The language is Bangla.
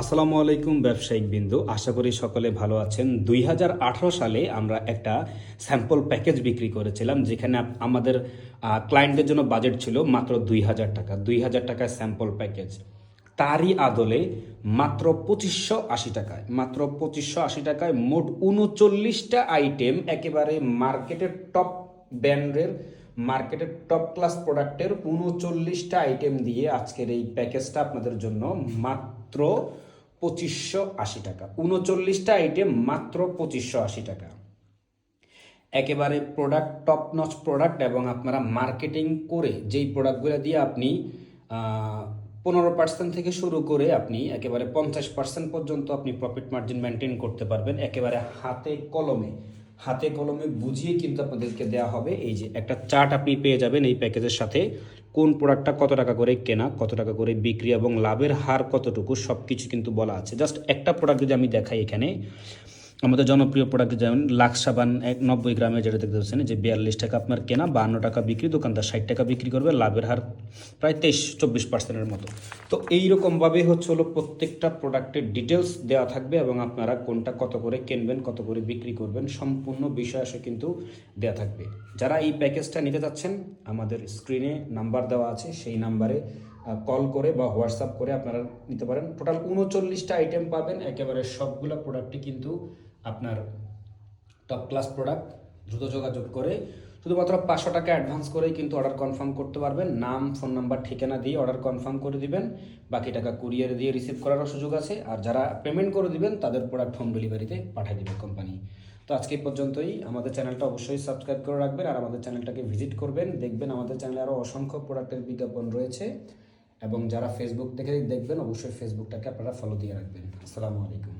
আসসালামু আলাইকুম ব্যবসায়িক বিন্দু, আশা করি সকলে ভালো আছেন। 2018 সালে আমরা একটা স্যাম্পল প্যাকেজ বিক্রি করেছিলাম, যেখানে আমাদের ক্লায়েন্টের জন্য বাজেট ছিল মাত্র 2000 টাকা। 2000 টাকায় স্যাম্পল প্যাকেজ, তারই আদলে মাত্র 2580 টাকায়, মাত্র 2580 টাকায় মোট 39টা আইটেম, একেবারে মার্কেটের টপ ব্র্যান্ডের, মার্কেটের টপ ক্লাস প্রোডাক্টের 39টা আইটেম দিয়ে আজকের এই প্যাকেজটা আপনাদের জন্য মাত্র 2580 টাকা। 39টা আইটেম মাত্র 2580 টাকা। একেবারে প্রোডাক্ট টপ নচ প্রোডাক্ট, এবং আপনারা মার্কেটিং করে যেই প্রোডাক্টগুলো দিয়ে আপনি 15% থেকে শুরু করে আপনি একেবারে 50% পর্যন্ত আপনি প্রফিট মার্জিন মেনটেন করতে পারবেন। একেবারে হাতে কলমে বুঝিয়ে কিন্তু আপনাদেরকে দেওয়া হবে। এই যে একটা চার্ট আপনি পেয়ে যাবেন এই প্যাকেজের সাথে, কোন প্রোডাক্টটা কত টাকা করে কেনা, কত টাকা করে বিক্রি এবং লাভের হার কতটুকু, সব কিছু কিন্তু বলা আছে। জাস্ট একটা প্রোডাক্ট যদি আমি দেখাই, এখানে আমাদের জনপ্রিয় প্রোডাক্ট যেমন লাক্স সাবান 90 গ্রামে, যেটা দেখতে পাচ্ছেন যে 42 টাকা আপনার কেনা, 52 টাকা বিক্রি, দোকানদার 60 টাকা বিক্রি করবে, লাভের হার প্রায় 23-24%-এর মতো। তো এইরকমভাবে হলো প্রত্যেকটা প্রোডাক্টের ডিটেলস দেওয়া থাকবে, এবং আপনারা কোনটা কত করে কিনবেন, কত করে বিক্রি করবেন, সম্পূর্ণ বিষয় আসে কিন্তু দেওয়া থাকবে। যারা এই প্যাকেজটা নিতে চাচ্ছেন, আমাদের স্ক্রিনে নাম্বার দেওয়া আছে, সেই নাম্বারে কল করে বা হোয়াটসঅ্যাপ করে আপনারা নিতে পারেন। টোটাল 39টা আইটেম পাবেন, একেবারে সবগুলো প্রোডাক্টই কিন্তু আপনার টপ ক্লাস প্রোডাক্ট। দ্রুত যোগাযোগ করে শুধুমাত্র 500 টাকা অ্যাডভান্স করেই কিন্তু অর্ডার কনফার্ম করতে পারবেন। নাম, ফোন নাম্বার, ঠিকানা দিয়ে অর্ডার কনফার্ম করে দিবেন, বাকি টাকা কুরিয়ারে দিয়ে রিসিভ করারও সুযোগ আছে। আর যারা পেমেন্ট করে দিবেন তাদের প্রোডাক্ট হোম ডেলিভারিতে পাঠিয়ে দেবে কোম্পানি। তো আজকে এই পর্যন্তই। আমাদের চ্যানেলটা অবশ্যই সাবস্ক্রাইব করে রাখবেন, আর আমাদের চ্যানেলটাকে ভিজিট করবেন। দেখবেন আমাদের চ্যানেলে আরও অসংখ্য প্রোডাক্টের বিজ্ঞাপন রয়েছে, এবং যারা ফেসবুক থেকে দেখবেন অবশ্যই ফেসবুকটাকে আপনারা ফলো দিয়ে রাখবেন। আসসালামু আলাইকুম।